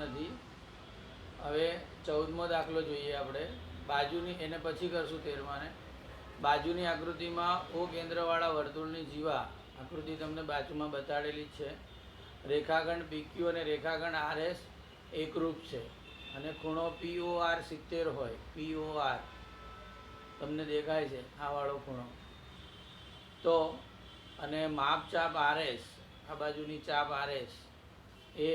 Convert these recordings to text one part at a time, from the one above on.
નથી. હવે 14મો દાખલો જોઈએ આપણે. બાજુની એને પછી કરશું 13માને. બાજુની આકૃતિમાં ઓ કેન્દ્રવાળા વર્તુળની જીવા આકૃતિ તમને બાજુમાં બતાડેલી જ છે. રેખાખંડ PQ અને રેખાખંડ RS એકરૂપ છે અને ખૂણો POR 70 હોય. POR તમને દેખાય છે આ વાળો ખૂણો. તો અને માપ ચાપ RS, આ બાજુની ચાપ RS એ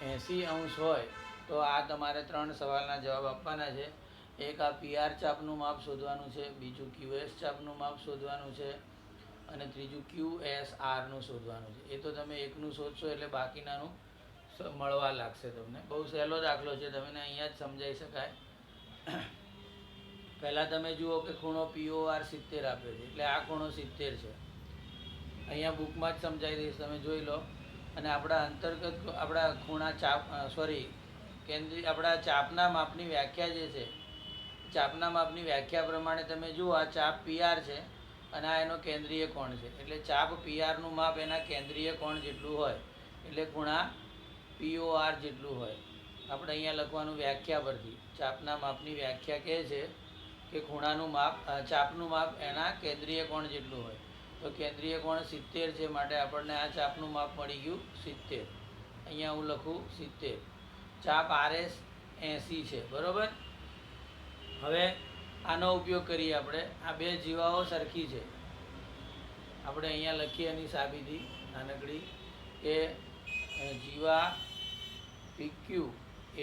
80° હોય તો આ તમારે 3 સવાલના જવાબ આપવાના છે. એક આ PR ચાપનું માપ શોધવાનું છે, બીજું QS ચાપનું માપ શોધવાનું છે અને ત્રીજું QSRનું શોધવાનું છે. એ તો તમે એકનું શોધશો એટલે બાકીનાનું મળવા લાગશે તમને. બહુ સહેલો દાખલો છે, તમને અહીંયા જ સમજાઈ શકાય. પહેલાં તમે જુઓ કે ખૂણો POR 70 આપ્યો છે એટલે આ ખૂણો 70 છે. અહીંયા બુકમાં જ સમજાવી દઈશ, તમે જોઈ લો. અને આપણા અંતર્ગત આપણા ખૂણા ચાપ આપણા ચાપના માપની વ્યાખ્યા જે છે, ચાપના માપની વ્યાખ્યા પ્રમાણે તમે જુઓ આ ચાપ PR છે અને આ એનો કેન્દ્રીય કોણ છે. એટલે ચાપ PRનું માપ એના કેન્દ્રીય કોણ જેટલું હોય એટલે ખૂણા POR જેટલું હોય. આપણે અહીંયા લખવાનું વ્યાખ્યા પરથી. ચાપના માપની વ્યાખ્યા કહે છે કે ખૂણાનું માપ, ચાપનું માપ એના કેન્દ્રીય કોણ જેટલું હોય. તો કેન્દ્રીય કોણ 70 છે, માટે આપણને આ ચાપનું માપ મળી ગયું 70. અહીંયા હું લખું 70. ચાપ RS 80 છે, બરાબર. હવે આનો ઉપયોગ કરીએ આપણે. આ બે જીવાઓ સરખી છે. આપણે અહીંયા લખીએ એની સાબિતી નાનકડી કે જીવા PQ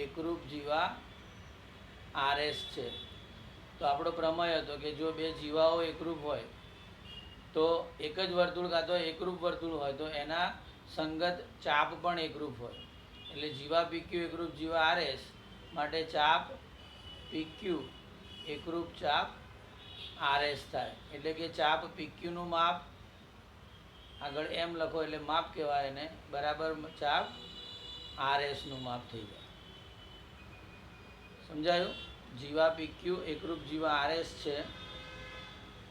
એકરૂપ જીવા RS છે. તો આપણો પ્રમેય હતો કે જો બે જીવાઓ એકરૂપ હોય તો એક જ વર્તુળ કાં તો એકરૂપ વર્તુળ હોય તો એના સંગત ચાપ પણ એકરૂપ હોય. એટલે જીવા PQ એકરૂપ જીવા RS માટે ચાપ PQ એકરૂપ ચાપ RS થાય. એટલે કે ચાપ PQનું માપ આગળ એમ લખો એટલે માપ કહેવાય એને, બરાબર ચાપ RSનું માપ થઈ જાય. સમજાયું? જીવા PQ એકરૂપ જીવા RS છે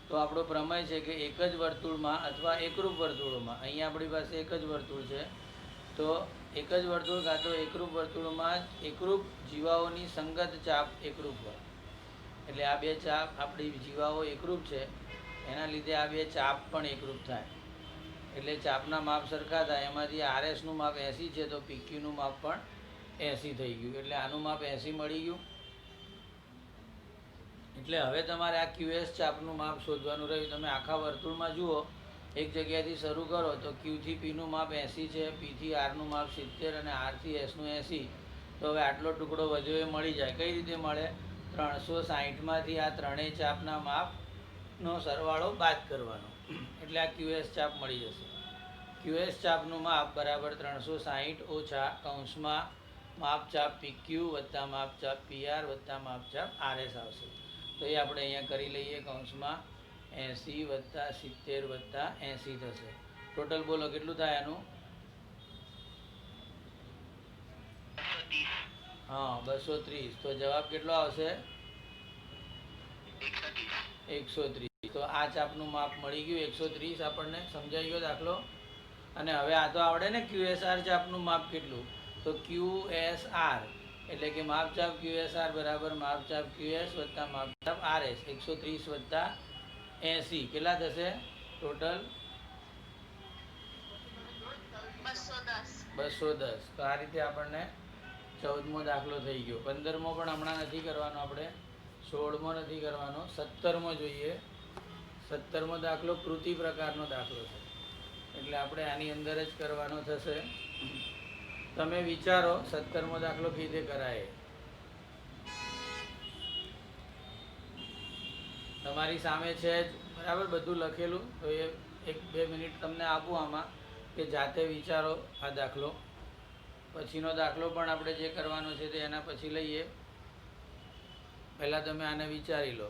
તો આપણો પ્રમેય છે કે એક જ વર્તુળમાં અથવા એકરૂપ વર્તુળોમાં, અહીંયા આપણી પાસે એક જ વર્તુળ છે તો એક જ વર્તુળ કાં તો એકરૂપ વર્તુળમાં એકરૂપ જીવાઓની સંગત ચાપ એકરૂપ હોય. એટલે આ બે ચાપ આપણી જીવાઓ એકરૂપ છે એના લીધે આ બે ચાપ પણ એકરૂપ થાય. એટલે ચાપના માપ સરખા થાય. એમાંથી RSનું માપ 80 છે તો PQનું માપ પણ 80 થઈ ગયું. એટલે આનું માપ 80 મળી ગયું. એટલે હવે તમારે આ QS ચાપનું માપ શોધવાનું રહ્યું. તમે આખા વર્તુળમાં જુઓ, એક જગ્યાથી શરૂ કરો તો Q થી Pનું માપ 80 છે, P થી Rનું માપ 70 અને R થી Sનું 80. તો હવે આટલો ટુકડો વધ્યો એ મળી જાય. કઈ રીતે મળે? 360માંથી આ ત્રણેય ચાપના માપનો સરવાળો બાદ કરવાનો એટલે આ QS ચાપ મળી જશે. QS ચાપનું માપ બરાબર 360 ઓછા કૌંસમાં માપ ચાપ PQ વત્તા માપ ચાપ PR વત્તા માપ ચાપ RS આવશે. તો એ આપણે અહીંયા કરી લઈએ. કૌંસમાં 80 વત્તા 70 વત્તા 80 થશે. ટોટલ બોલો કેટલું થાય આનું? હા, 230. તો જવાબ કેટલો આવશે? 130. તો આ ચાપનું માપ મળી ગયું 130. આપણને સમજાઈ ગયો દાખલો. અને હવે આ તો આવડે ને QSR ચાપનું માપ કેટલું? તો QSR એટલે કે માપ ચાપ QSR બરાબર માપ ચાપ QS વત્તા માપ ચાપ RS. 130 વત્તા 80 કેટલા થશે ટોટલ? 210. તો આ રીતે આપણને 14મો દાખલો થઈ ગયો. 15મો પણ હમણાં નથી કરવાનો આપણે, 16મો નથી કરવાનો, 17મો જોઈએ. 17મો દાખલો કૃતિ પ્રકારનો દાખલો છે એટલે આપણે આની અંદર જ કરવાનો થશે. તમે વિચારો 17મો દાખલો કઈ રીતે કરાય. તમારી સામે છે જ બરાબર બધું લખેલું. તો એ 1-2 મિનિટ તમને આપું આમાં કે જાતે વિચારો આ દાખલો. પછીનો દાખલો પણ આપણે જે કરવાનો છે તે એના પછી લઈએ. પહેલાં તમે આને વિચારી લો.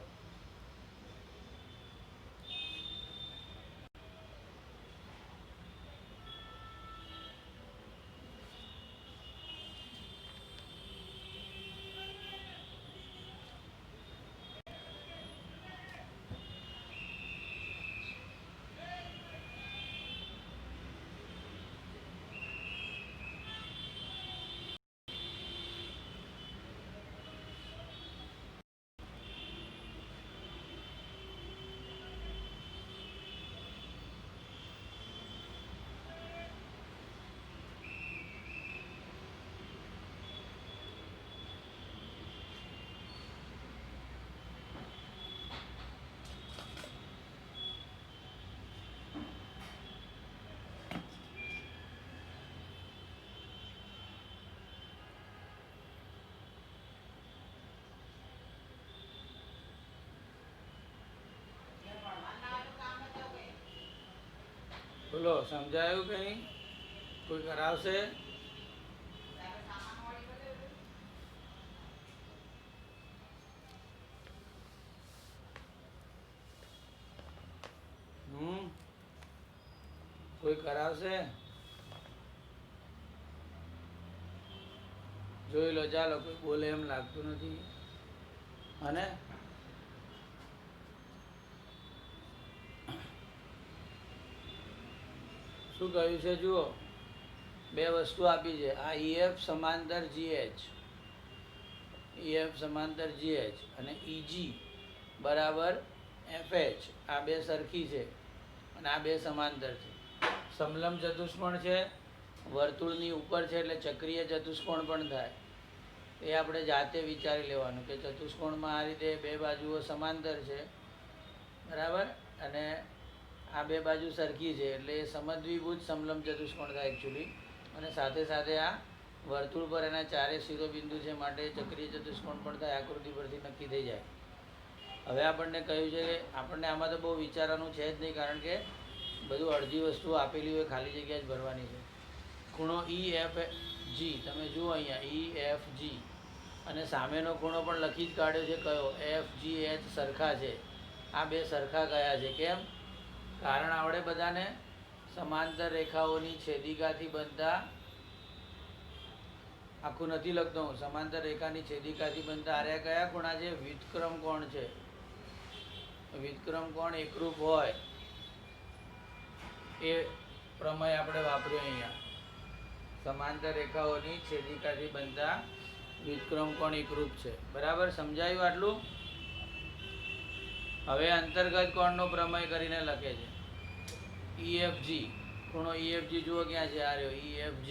બોલો, સમજાયું કે નહીં? કોઈ કરાવશે? કોઈ કરાવશે? જોઈ લો, ચાલો. કોઈ બોલે એમ લાગતું નથી. અને શું કહ્યું છે જુઓ, બે વસ્તુ આપી છે. આ EF સમાંતર GH, EF સમાંતર GH અને EG બરાબર FH. આ બે સરખી છે અને આ બે સમાંતર છે. સમલંબ ચતુષ્કોણ છે, વર્તુળની ઉપર છે એટલે ચક્રીય ચતુષ્કોણ પણ થાય. એ આપણે જાતે વિચારી લેવાનું કે ચતુષ્કોણમાં આ રીતે બે બાજુઓ સમાંતર છે, બરાબર, અને આ બે બાજુ સરખી છે એટલે એ સમદ્વિભુજ સમલંબ ચતુષ્કોણ થાય એકચ્યુઅલી. અને સાથે સાથે આ વર્તુળ પર એના ચારે શિરોબિંદુ છે માટે ચક્રીય ચતુષ્કોણ પણ થાય. આકૃતિ પરથી નક્કી થઈ જાય. હવે આપણને કહ્યું છે કે આપણને આમાં તો બહુ વિચારવાનું છે જ નહીં, કારણ કે બધું અડધી વસ્તુ આપેલી હોય, ખાલી જગ્યા જ ભરવાની છે. ખૂણો EFG તમે જુઓ અહીંયા, EFG, અને સામેનો ખૂણો પણ લખી જ કાઢ્યો છે કયો, FGH સરખા છે. આ બે સરખા કયા છે? કેમ? કારણ આવડે બધાને? સમાંતર રેખાઓની છેદિકાથી બનતા, આખું નથી લખતો હું, સમાંતર રેખાની છેદિકાથી બનતા આર્યા કયા ખૂણા છે? વ્યુત્ક્રમ કોણ છે. વ્યુત્ક્રમ કોણ એકરૂપ હોય એ પ્રમેય આપણે વાપર્યો અહીંયા. સમાંતર રેખાઓની છેદિકાથી બનતા વ્યુત્ક્રમ કોણ એકરૂપ છે. બરાબર, સમજાયું આટલું? હવે અંતર્ગત કોણનો પ્રમેય કરીને લખે છે. EFG, ખૂણો EFG જુઓ ક્યાં છે? આ રહ્યો EFG.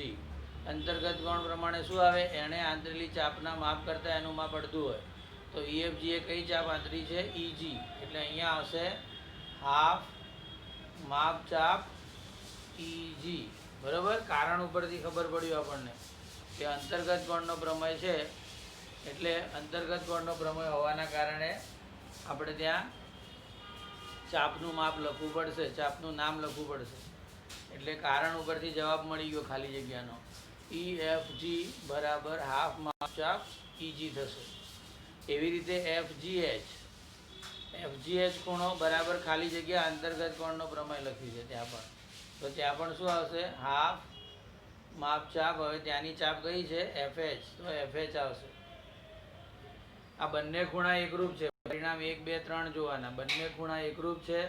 અંતર્ગત કોણ પ્રમાણે શું આવે? એણે આંતરેલી ચાપના માપ કરતાં એનું માપ અડધું હોય. તો EFG એ કઈ ચાપ આંતરી છે? EG. એટલે અહીંયા આવશે હાફ માપ ચાપ EG. બરાબર, કારણ ઉપરથી ખબર પડ્યું આપણને કે અંતર્ગત કોણનો પ્રમેય છે. એટલે અંતર્ગત કોણનો પ્રમેય હોવાના કારણે આપણે ત્યાં ચાપનું માપ લખવું પડશે, ચાપનું નામ લખવું પડશે. એટલે કારણ ઉપરથી જવાબ મળી ગયો ખાલી જગ્યાનો. EFG બરાબર હાફ માપ ચાપ EG થશે. એવી રીતે FGH ખૂણો બરાબર ખાલી જગ્યા અંતર્ગત કોણનો પ્રમેય લખ્યું છે ત્યાં પણ. તો ત્યાં પણ શું આવશે? હાફ માપ ચાપ. હવે ત્યાંની ચાપ કઈ છે? FH. તો FH આવશે. આ બંને ખૂણા એકરૂપ છે. પરિણામ 1, 2, 3 જોવાના. બંને ખૂણા એકરૂપ છે,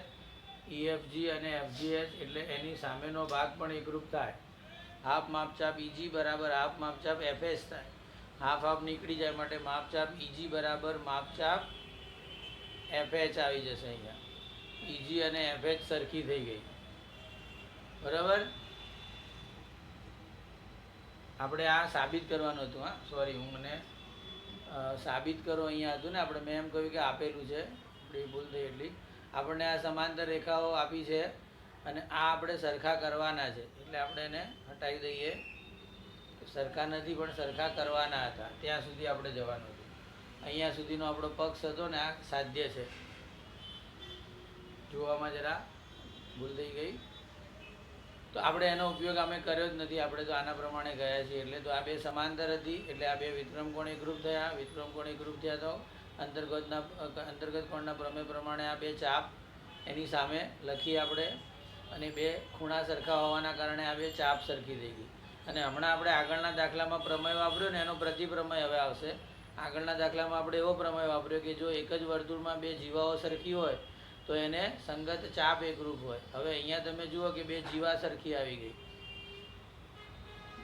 EFG અને FGH, એટલે એની સામેનો ભાગ પણ એકરૂપ થાય. હાફ માપચાપ EG બરાબર હાફ માપચાપ FH થાય. હાફ હાફ નીકળી જાય માટે માપચાપ EG બરાબર માપચાપ FH આવી જશે. અહીંયા EG અને FH સરખી થઈ ગઈ. બરાબર, આપણે આ સાબિત કરવાનું હતું. હા, સોરી, હું મને સાબિત કરો અહીંયા હતું ને આપણે. મેં એમ કહ્યું કે આપેલું છે, આપણી ભૂલ થઈ એટલી. આપણને આ સમાંતર રેખાઓ આપી છે અને આ આપણે સરખા કરવાના છે. એટલે આપણે એને હટાવી દઈએ. સરખા નથી પણ સરખા કરવાના હતા, ત્યાં સુધી આપણે જવાનું હતું. અહીંયા સુધીનો આપણો પક્ષ હતો ને આ સાધ્ય છે. જોવામાં જરા ભૂલ થઈ ગઈ. તો આપણે એનો ઉપયોગ અમે કર્યો જ નથી. આપણે તો આના પ્રમાણે ગયા છીએ. એટલે તો આ બે સમાંતર હતી એટલે આ બે વિક્રમ કોણ એકરૂપ થયા. વિક્રમ કોણ એકરૂપ થયા તો અંતર્ગત કોણના પ્રમેય પ્રમાણે આ બે ચાપ એની સામે લખી આપણે, અને બે ખૂણા સરખા હોવાના કારણે આ બે ચાપ સરખી થઈ ગઈ. અને હમણાં આપણે આગળના દાખલામાં પ્રમેય વાપર્યો ને એનો પ્રતિપ્રમેય હવે આવશે. આગળના દાખલામાં આપણે એવો પ્રમેય વાપર્યો કે જો એક જ વર્તુળમાં બે જીવાઓ સરખી હોય તો એને સંગત ચાપ એકરૂપ હોય. હવે અહીંયા તમે જુઓ કે બે જીવા સરખી આવી ગઈ.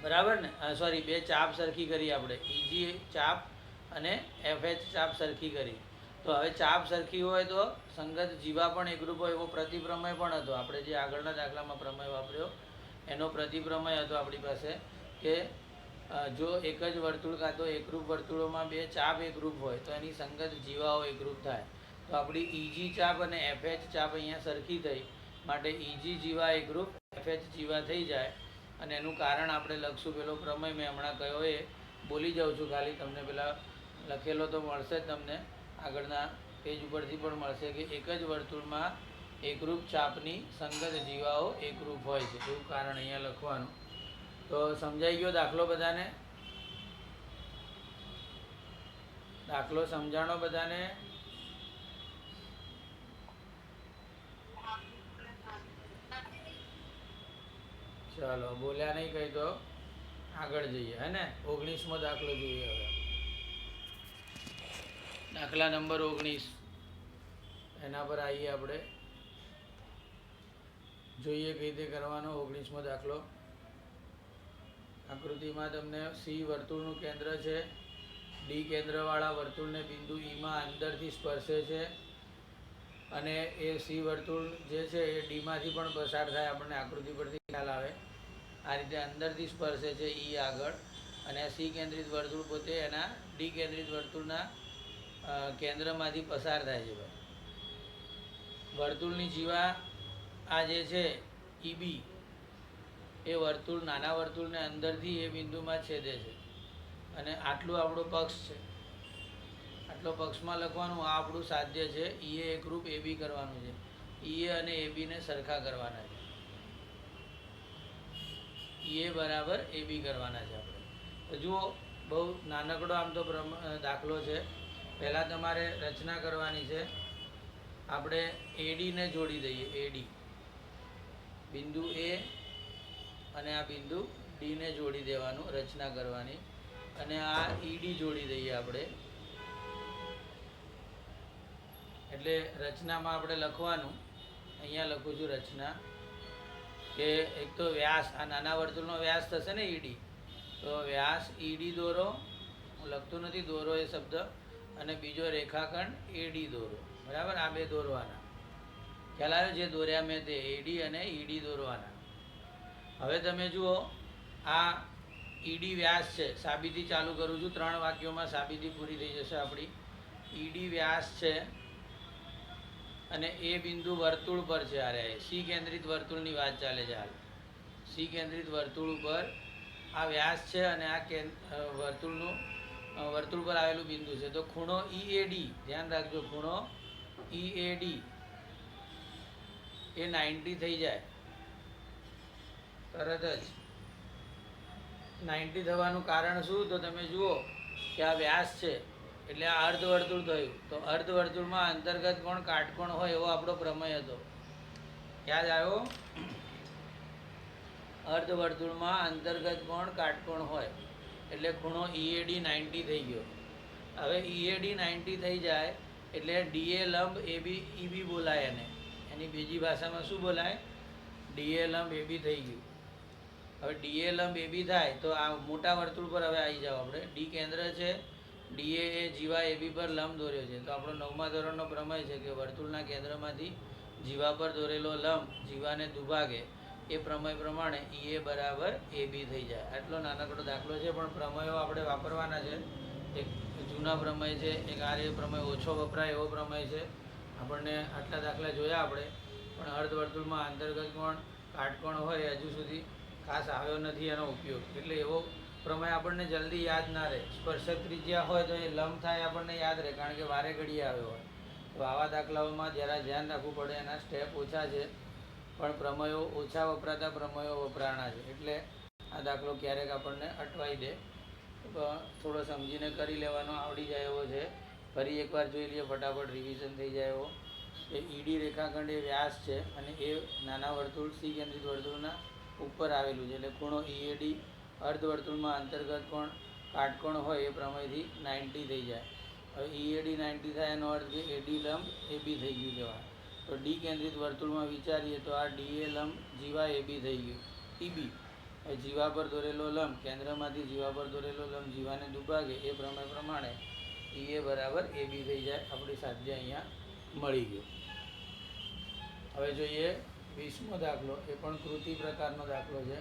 બરાબર ને? સોરી, બે ચાપ સરખી કરી આપણે. EG ચાપ અને FH ચાપ સરખી કરી. તો હવે ચાપ સરખી હોય તો સંગત જીવા પણ એકરૂપ હોય એવો પ્રતિપ્રમેય પણ હતો. આપણે જે આગળના દાખલામાં પ્રમેય વાપર્યો એનો પ્રતિપ્રમેય હતો આપણી પાસે કે જો એક જ વર્તુળ કાં તો એકરૂપ વર્તુળોમાં બે ચાપ એકરૂપ હોય તો એની સંગત જીવાઓ એકરૂપ થાય. તો આપણી EG ચાપ અને FH ચાપ અહીંયા સરખી થઈ માટે EG જીવા એકરૂપ, FH જીવા થઈ જાય. અને એનું કારણ આપણે લખશું. પેલો પ્રમેય મેં હમણાં કહ્યો એ બોલી જાઉં છું ખાલી. તમને પેલા લખેલો તો મળશે જ, તમને આગળના પેજ ઉપરથી પણ મળશે કે એક જ વર્તુળમાં એકરૂપ ચાપની સંગત જીવાઓ એકરૂપ હોય છે, એવું કારણ અહીંયા લખવાનું. તો સમજાઈ ગયો દાખલો બધાને? દાખલો સમજાણો બધાને? ચાલો, બોલ્યા નહીં કંઈ તો આગળ જઈએ, હે ને? 19મો દાખલો જોઈએ હવે. દાખલા નંબર 19, એના પર આવીએ આપણે. જોઈએ કઈ રીતે કરવાનો. 19મો દાખલો. આકૃતિમાં તમને સી વર્તુળનું કેન્દ્ર છે. ડી કેન્દ્રવાળા વર્તુળને બિંદુ ઈમાં અંદરથી સ્પર્શે છે, અને એ સી વર્તુળ જે છે એ ડીમાંથી પણ પસાર થાય, આપણને આકૃતિ પરથી ખ્યાલ આવે. આ રીતે અંદરથી સ્પર્શે છે ઈ આગળ, અને સી કેન્દ્રિત વર્તુળ પોતે એના ડી કેન્દ્રિત વર્તુળના કેન્દ્રમાંથી પસાર થાય છે. વર્તુળની જીવા આ જે છે ઈબી, એ વર્તુળ નાના વર્તુળને અંદરથી એ બિંદુમાં છેદે છે, અને આટલું આપણો પક્ષ છે. આટલો પક્ષમાં લખવાનું. આ આપણું સાધ્ય છે. ઈએ એકરૂપ એબી કરવાનું છે. ઈએ અને એબીને સરખા કરવાના છે. ઈએ બરાબર એબી કરવાના છે આપણે. તો જુઓ, બહુ નાનકડો આમ તો દાખલો છે. પહેલાં તમારે રચના કરવાની છે. આપણે એડીને જોડી દઈએ. એડી બિંદુ એ અને આ બિંદુ ડીને જોડી દેવાનું, રચના કરવાની. અને આ ઈડી જોડી દઈએ આપણે. એટલે રચનામાં આપણે લખવાનું, અહીંયા લખું છું રચના, કે એક તો વ્યાસ, આ નાના વર્તુળનો વ્યાસ થશે ને ઈડી, તો વ્યાસ ઈડી દોરો. હું લખતું નથી દોરો એ શબ્દ. અને બીજો રેખાખંડ એડી દોરો. બરાબર? આ બે દોરવાના. ખ્યાલ આવ્યો? જે દોર્યા મેં તે એડી અને ઈડી દોરવાના. હવે તમે જુઓ, આ ઈડી વ્યાસ છે. સાબિતી ચાલુ કરું છું. 3 વાક્યોમાં સાબિતી પૂરી થઈ જશે આપણી. ઈડી વ્યાસ છે, અને એ બિંદુ વર્તુળ પર છે. અરે સી કેન્દ્રિત વર્તુળની વાત ચાલે છે હાલ. સી કેન્દ્રિત વર્તુળ ઉપર આ વ્યાસ છે, અને આ વર્તુળ પર આવેલું બિંદુ છે. તો ખૂણો ઈએડી, ધ્યાન રાખજો, ખૂણો ઈએડી એ 90 થઈ જાય તરત જ. 90 થવાનું કારણ શું? તો તમે જુઓ કે આ વ્યાસ છે, એટલે આ અર્ધવર્તુળ થયું. તો અર્ધવર્તુળમાં અંતર્ગત કોણ કાટકોણ હોય એવો આપણો પ્રમેય હતો. યાદ આવ્યો? અર્ધવર્તુળમાં અંતર્ગત કોણ કાટકોણ હોય, એટલે ખૂણો ઈએડી 90 થઈ ગયો. હવે ઈએડી 90 થઈ જાય એટલે ડીએ લંબ એબી ઈબી બોલાય. એને એની બીજી ભાષામાં શું બોલાય? ડીએ લંબ એબી થઈ ગયું. હવે ડીએ લંબ એબી થાય તો આ મોટા વર્તુળ પર હવે આવી જાઓ આપણે. ડી કેન્દ્ર છે, ડીએ એ જીવા એબી પર લંબ દોર્યો છે. તો આપણો 9મા ધોરણનો પ્રમેય છે કે વર્તુળના કેન્દ્રમાંથી જીવા પર દોરેલો લંબ જીવાને દુભાગે. એ પ્રમેય પ્રમાણે ઈએ બરાબર એબી થઈ જાય. આટલો નાનકડો દાખલો છે, પણ પ્રમેયો આપણે વાપરવાના છે. એક જૂના પ્રમેય છે, એક આ પ્રમેય ઓછો વપરાય એવો પ્રમેય છે. આપણને આટલા દાખલા જોયા આપણે, પણ અર્ધવર્તુળમાં અંતર્ગત કોણ કાટકોણ હોય હજુ સુધી ખાસ આવ્યો નથી એનો ઉપયોગ. એટલે એવો પ્રમેય આપણને જલ્દી યાદ ના રહે. સ્પર્શક ત્રિજ્યા હોય તો એ લંબ થાય આપણને યાદ રહે, કારણ કે વારે ઘડીએ આવ્યો હોય. તો આવા દાખલાઓમાં જરા ધ્યાન રાખવું પડે. એના સ્ટેપ ઓછા છે, પણ પ્રમેયો ઓછા વપરાતા પ્રમેયો વપરાણા છે. એટલે આ દાખલો ક્યારેક આપણને અટવાઈ દે. થોડો સમજીને કરી લેવાનો, આવડી જાય એવો છે. ફરી એકવાર જોઈ લઈએ, ફટાફટ રિવિઝન થઈ જાય એવો. એ ઈડી રેખાખંડ એ વ્યાસ છે, અને એ નાના વર્તુળ સી કેન્દ્રિત વર્તુળના ઉપર આવેલું છે. એટલે ખૂણો ઈએડી અર્ધવર્તુળમાં અંતર્ગત કોણ કાટકોણ હોય એ પ્રમેયથી 90 થઈ જાય. હવે ઈએડી 90 થાય એનો અર્થ કે એડી લંબ એબી થઈ ગયું કહેવાય. તો ડી કેન્દ્રિત વર્તુળમાં વિચારીએ તો આ ડીએ લંબ જીવા એબી થઈ ગયું. ઈબી જીવા પર દોરેલો લંબ, કેન્દ્રમાંથી જીવા પર દોરેલો લંબ જીવાને દુભાગે. એ પ્રમેય પ્રમાણે ઈએ બરાબર એબી થઈ જાય. આપણી સાધ્ય અહીંયા મળી ગયો. હવે જોઈએ 20મો દાખલો. એ પણ કૃતિ પ્રકારનો દાખલો છે.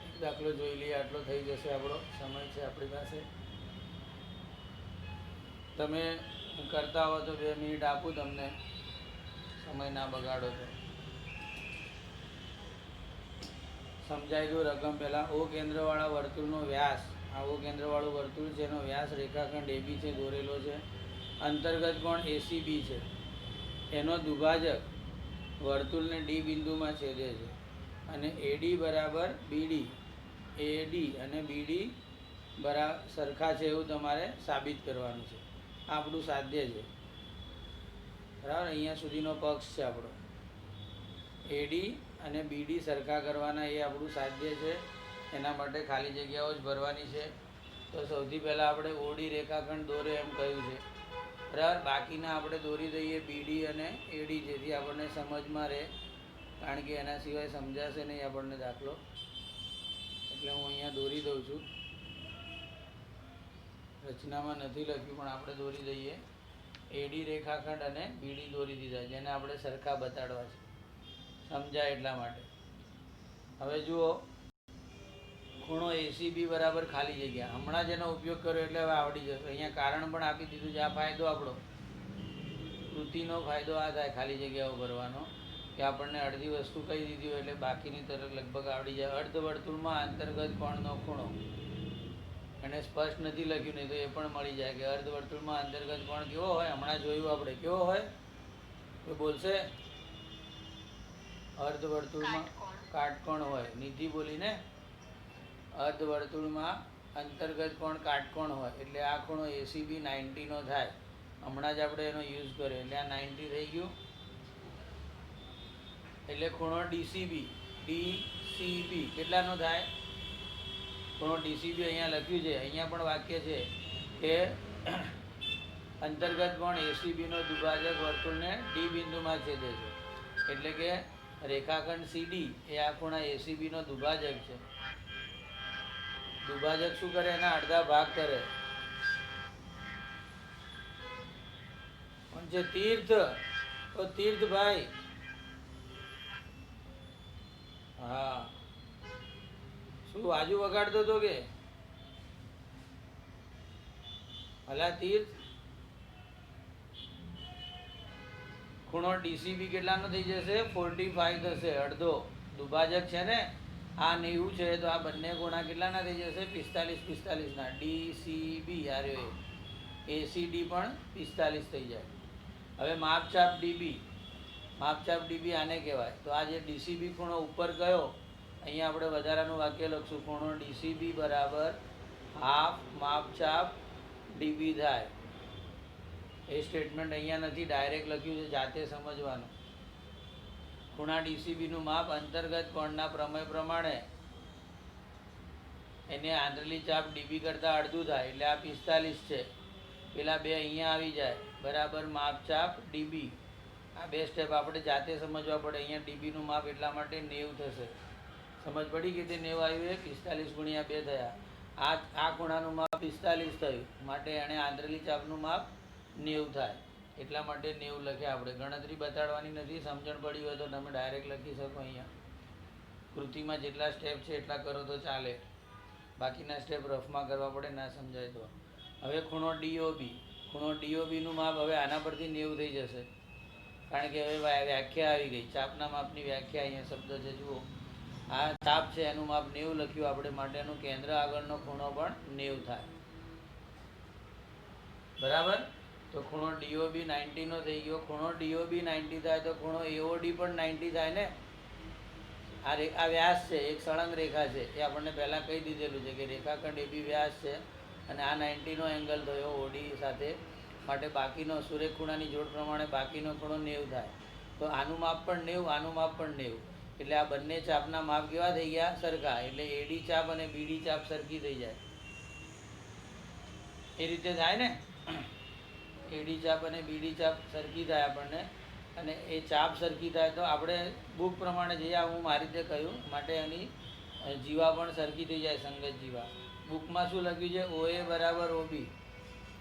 એક દાખલો જોઈ લઈએ, આટલો થઈ જશે. આપણો સમય છે આપણી પાસે. તમે કરતા હો તો 2 મિનિટ આપું તમને, સમય ના બગાડો તો. સમજાઈ ગયું રકમ પહેલાં? ઓ કેન્દ્રવાળા વર્તુળનો વ્યાસ, આ ઓ કેન્દ્રવાળું વર્તુળ છે, એનો વ્યાસ રેખાખંડ એબી છે દોરેલો છે. અંતર્ગત કોણ એસીબી છે. એનો દુભાજક વર્તુળને ડી બિંદુમાં છેદે છે અને એડી બરાબર બીડી, એડી અને બીડી સરખા છે એવું તમારે સાબિત કરવાનું છે. આ આપણું સાધ્ય છે, બરાબર. અહીંયા સુધીનો પક્ષ છે આપણો. એડી અને બીડી સરખા કરવાના એ આપણું સાધ્ય છે. એના માટે ખાલી જગ્યાઓ જ ભરવાની છે. તો સૌથી પહેલાં આપણે ઓડી રેખાખંડ દોરે એમ કહ્યું છે, બરાબર. બાકીના આપણે દોરી દઈએ બીડી અને એડી, જેથી આપણને સમજમાં રહે, કારણ કે એના સિવાય સમજાશે નહીં આપણને દાખલો. એટલે હું અહીંયા દોરી દઉં છું. રચનામાં નથી લખ્યું પણ આપણે દોરી દઈએ. એડી રેખાખંડ અને બીડી દોરી દીધા, જેને આપણે સરખા બતાડવા છે, સમજાય એટલા માટે. હવે જુઓ, ખૂણો એસીબી બરાબર ખાલી જગ્યા. હમણાં જેનો ઉપયોગ કર્યો એટલે હવે આવડી જશે. અહીંયા કારણ પણ આપી દીધું છે. આ ફાયદો આપણો, કૃતિનો ફાયદો આ થાય ખાલી જગ્યાઓ ભરવાનો, કે આપણને અડધી વસ્તુ કહી દીધી હોય એટલે બાકીની તરફ લગભગ આવડી જાય. અર્ધવર્તુળમાં અંતર્ગત કોણનો ખૂણો, એને સ્પષ્ટ નથી લખ્યું, નહીં તો એ પણ મળી જાય કે અર્ધવર્તુળમાં અંતર્ગત કોણ કેવો હોય. હમણાં જોયું આપણે, કેવો હોય એ બોલશે. અર્ધવર્તુળમાં કાટકોણ હોય. નિધિ બોલીને, અર્ધવર્તુળમાં અંતર્ગત કોણ કાટકોણ હોય. એટલે આ ખૂણો એસીબી 90નો થાય. હમણાં જ આપણે એનો યુઝ કર્યો એટલે આ 90 થઈ ગયું. એટલે ખૂણો ડીસીબી, ડીસીબી કેટલાનો થાય? ખૂણો ડીસીબી અહીંયા લખ્યું છે, અહીંયા પણ વાક્ય છે કે અંતર્ગત કોણ એસીબીનો દુભાજક વર્તુળને ડી બિંદુમાં છેદે છે. એટલે કે રેખાખંડ સીડી એ આ ખૂણા એસીબીનો દુભાજક છે. દુભાજક શું કરે? એના અડધા ભાગ કરે. પણ જે તીર્થ, તો તીર્થભાઈ, હા, શું બાજુ વગાડતો હતો કે ભલા તીર્થ? ખૂણો ડીસીબી કેટલાનો થઈ જશે? 45 થશે. અડધો દુભાજક છે ને, આ 90 છે, તો આ બંને ખૂણા કેટલાના થઈ જશે? 45 ના. ડીસીબી આર્યો એસીડી પણ 45 થઈ જાય. હવે માપચાપ ડીબી, માપચાપ ડીબી આને કહેવાય. તો આ જે ડીસીબી ખૂણો ઉપર ગયો, અહીંયા આપણે વધારાનું વાક્ય લખશું, ખૂણો ડીસીબી બરાબર હાફ માપચાપ ડીબી થાય. એ સ્ટેટમેન્ટ અહીંયા નથી, ડાયરેક્ટ લખ્યું છે, જાતે સમજવાનું. ખૂણા ડીસીબીનું માપ અંતર્ગત કોણના પ્રમેય પ્રમાણે એને આંતરલી ચાપ ડીબી કરતાં અડધું થાય. એટલે આ 45 છે. પેલા બે અહીંયા આવી જાય, બરાબર માપચાપ ડીબી. આ બે સ્ટેપ આપણે જાતે સમજવા પડે. અહીંયા ડીબીનું માપ એટલા માટે 90 થશે. સમજ પડી કે તે 90 આવ્યું? 45 ગુણ્યા 2 થયા. આ ખૂણાનું માપ 45 થયું, માટે એણે આંતરલી ચાપનું માપ 90 થાય. એટલા માટે 90 લખ્યા આપણે. ગણતરી બતાડવાની નથી. સમજણ પડી હોય તો તમે ડાયરેક્ટ લખી શકો. અહીંયા કૃતિમાં જેટલા સ્ટેપ છે એટલા કરો તો ચાલે. બાકીના સ્ટેપ રફમાં કરવા પડે, ના સમજાય તો. હવે ખૂણો ડીઓબી, ખૂણો ડીઓબીનું માપ હવે આના પરથી 90 થઈ જશે, કારણ કે હવે વ્યાખ્યા આવી ગઈ. ચાપના માપની વ્યાખ્યા અહીંયા શબ્દ છે, જુઓ. આ ચાપ છે, એનું માપ 90 લખ્યું આપણે, માટે એનું કેન્દ્ર આગળનો ખૂણો પણ 90 થાય. બરાબર. તો ખૂણો ડીઓબી 90નો થઈ ગયો. ખૂણો ડીઓબી 90 થાય તો ખૂણો એઓડી પણ 90 થાય ને. આ વ્યાસ છે, એક સળંગ રેખા છે, એ આપણને પહેલાં કહી દીધેલું છે કે રેખાખંડ એબી વ્યાસ છે અને આ 90નો એંગલ થયો ઓડી સાથે, માટે બાકીનો સુરેખ ખૂણાની જોડ પ્રમાણે બાકીનો ખૂણો 90 થાય. તો આનું માપ પણ 90, આનું માપ પણ 90. એટલે આ બંને ચાપના માપ કેવા થઈ ગયા? સરખા. એટલે એડી ચાપ અને બીડી ચાપ સરખી થઈ જાય. એ રીતે થાય ને. એડી ચાપ અને બીડી ચાપ સરખી થાય આપણને, અને એ ચાપ સરખી થાય તો આપણે બુક પ્રમાણે જઈએ. હું મારી રીતે કહ્યું, માટે એની જીવા પણ સરખી થઈ જાય, સંગત જીવા. બુકમાં શું લખ્યું છે? OA બરાબર OB,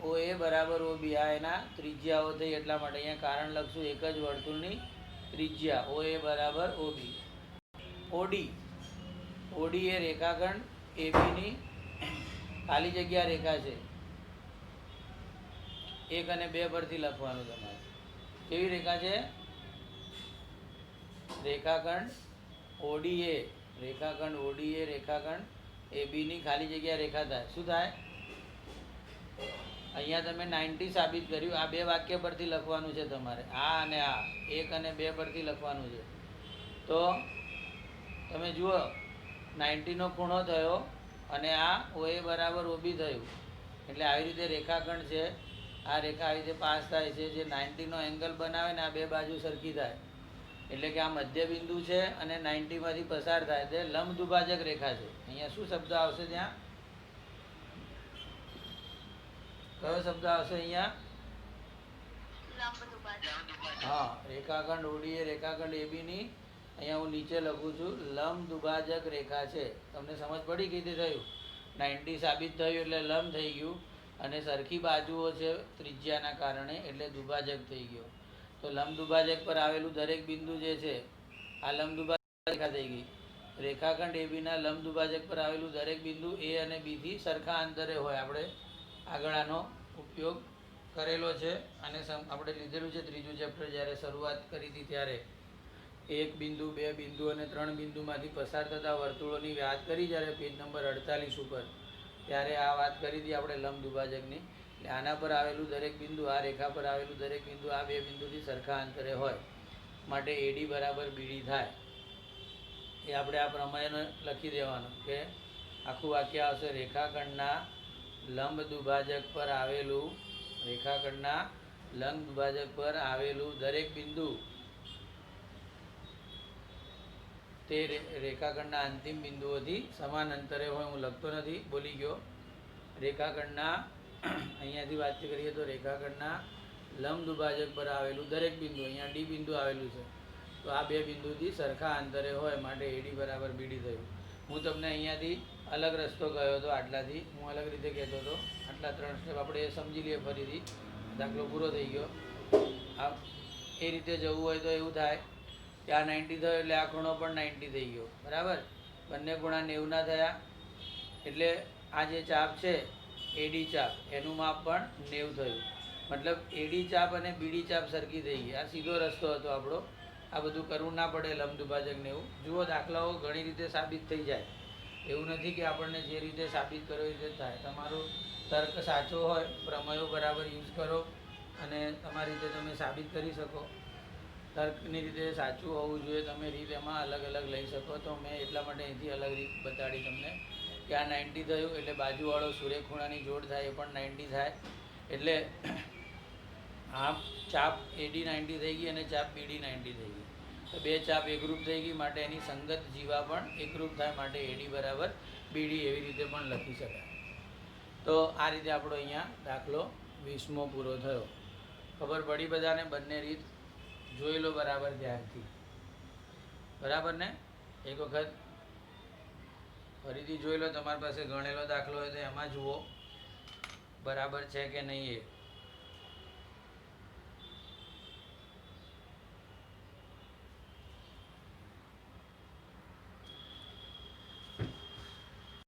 OA બરાબર OB. આ એના ત્રિજ્યાઓ થઈ, એટલા માટે અહીંયા કારણ લખશું, એક જ વર્તુળની ત્રિજ્યા. OA બરાબર OB. ઓડી, ઓડી એ રેખાખંડ એબીની ખાલી જગ્યા રેખા છે. 1 અને 2 પરથી લખવાનું તમારે. કેવી રેખા છે? રેખાખંડ ઓડીએ, રેખાખંડ ઓડીએ રેખાખંડ એબીની ખાલી જગ્યા રેખા થાય. શું થાય? અહીંયા તમે 90 સાબિત કર્યું. આ બે વાક્ય પરથી લખવાનું છે તમારે, આ અને આ 1 અને 2 પરથી લખવાનું છે. તો તમે જુઓ 90નો ખૂણો થયો અને આ OA બરાબર OB થયું. એટલે આવી રીતે રેખાખંડ છે, આ રેખા આવી રીતે પાસ થાય છે, જે 90નો એંગલ બનાવે ને આ બે બાજુ સરખી થાય. એટલે કે આ મધ્ય બિંદુ છે અને 90માંથી પસાર થાય તે લંબ દુભાજક રેખા છે. અહીંયા શું શબ્દ આવશે? ત્યાં કયો શબ્દ આવશે અહીંયા? હા, રેખાખંડ ODA રેખાખંડ AB ની અહીંયા હું નીચે લખું છું લંબ દુભાજક રેખા છે. તમને સમજ પડી કઈ રીતે થયું? 90 સાબિત થયું એટલે લંબ થઈ ગયું અને સરખી બાજુઓ છે ત્રિજ્યાના કારણે એટલે દુભાજક થઈ ગયો. તો લંબ દુભાજક પર આવેલું દરેક બિંદુ જે છે આ લંબ દુભાજક રેખા થઈ ગઈ. રેખાખંડ AB ના લંબ દુભાજક પર આવેલું દરેક બિંદુ A અને B થી સરખા અંતરે હોય. આપણે આગળ આનો ઉપયોગ કરેલો છે અને આપણે લીધેલું છે ત્રીજું ચેપ્ટર જ્યારે શરૂઆત કરી હતી ત્યારે. 1 બિંદુ 2 બિંદુ અને 3 બિંદુમાંથી પસાર થતા વર્તુળોની વાત કરી જ્યારે પેજ નંબર 48 ઉપર, ત્યારે આ વાત કરી હતી આપણે લંબ દુભાજકની. એટલે આના પર આવેલું દરેક બિંદુ, આ રેખા પર આવેલું દરેક બિંદુ આ બે બિંદુથી સરખા અંતરે હોય માટે AD બરાબર BD થાય. એ આપણે આ પ્રમાણે લખી દેવાનું કે આખું વાક્ય આવશે રેખાખંડના લંબ દુભાજક પર આવેલું, રેખાખંડના લંબ દુભાજક પર આવેલું દરેક બિંદુ તે રેખાખંડના અંતિમ બિંદુઓથી સમાન અંતરે હોય. હું લખતો નથી, બોલી ગયો. રેખાખંડના અહીંયાથી વાત કરીએ તો રેખાખંડના લંબ દુભાજક પર આવેલું દરેક બિંદુ, અહીંયા D બિંદુ આવેલું છે, તો આ બે બિંદુથી સરખા અંતરે હોય માટે AD બરાબર BD થયું. હું તમને અહીંયાથી અલગ રસ્તો ગયો હતો, આટલાથી હું અલગ રીતે કહેતો હતો. આટલા 3 સ્ટેપ આપણે એ સમજી લઈએ ફરીથી. દાખલો પૂરો થઈ ગયો. આ એ રીતે જવું હોય તો એવું થાય કે આ 90 થયો એટલે આ ખૂણો પણ 90 થઈ ગયો, બરાબર. બંને ખૂણા 90 ના થયા એટલે આ જે ચાપ છે AD ચાપ એનું માપ પણ 90 થયું. મતલબ AD ચાપ અને BD ચાપ સરખી થઈ ગઈ. આ સીધો રસ્તો હતો આપણો. આ બધું કરવું ના પડે લંબ દુભાજકને એવું. જુઓ દાખલાઓ ઘણી રીતે સાબિત થઈ જાય. એવું નથી કે આપણને જે રીતે સાબિત કરો એ રીતે થાય. તમારો તર્ક સાચો હોય, પ્રમેયો બરાબર યુઝ કરો અને તમારી રીતે તમે સાબિત કરી શકો. તર્કની રીતે સાચું હોવું જોઈએ, તમે રીત એમાં અલગ અલગ લઈ શકો. તો મેં એટલા માટે અહીંથી અલગ રીત બતાડી તમને કે આ 90 થયું એટલે બાજુવાળો સૂર્યખૂણાની જોડ થાય એ પણ 90 થાય. એટલે આ ચાપ AD 90 થઈ ગઈ અને ચાપ BD 90 થઈ ગઈ. તો બે ચાપ એકરૂપ થઈ ગઈ માટે એની સંગત જીવા પણ એકરૂપ થાય માટે AD બરાબર BD એવી રીતે પણ લખી શકાય. તો આ રીતે આપણો અહીંયા દાખલો 20મો પૂરો થયો. ખબર પડી બધાને? બંને રીત જોઈ લો બરાબર ધ્યાનથી, બરાબર ને? એક વખત ફરીથી જોઈ લો. તમારી પાસે ગણેલો દાખલો હોય તો એમાં જુઓ બરાબર છે કે નહીં એ.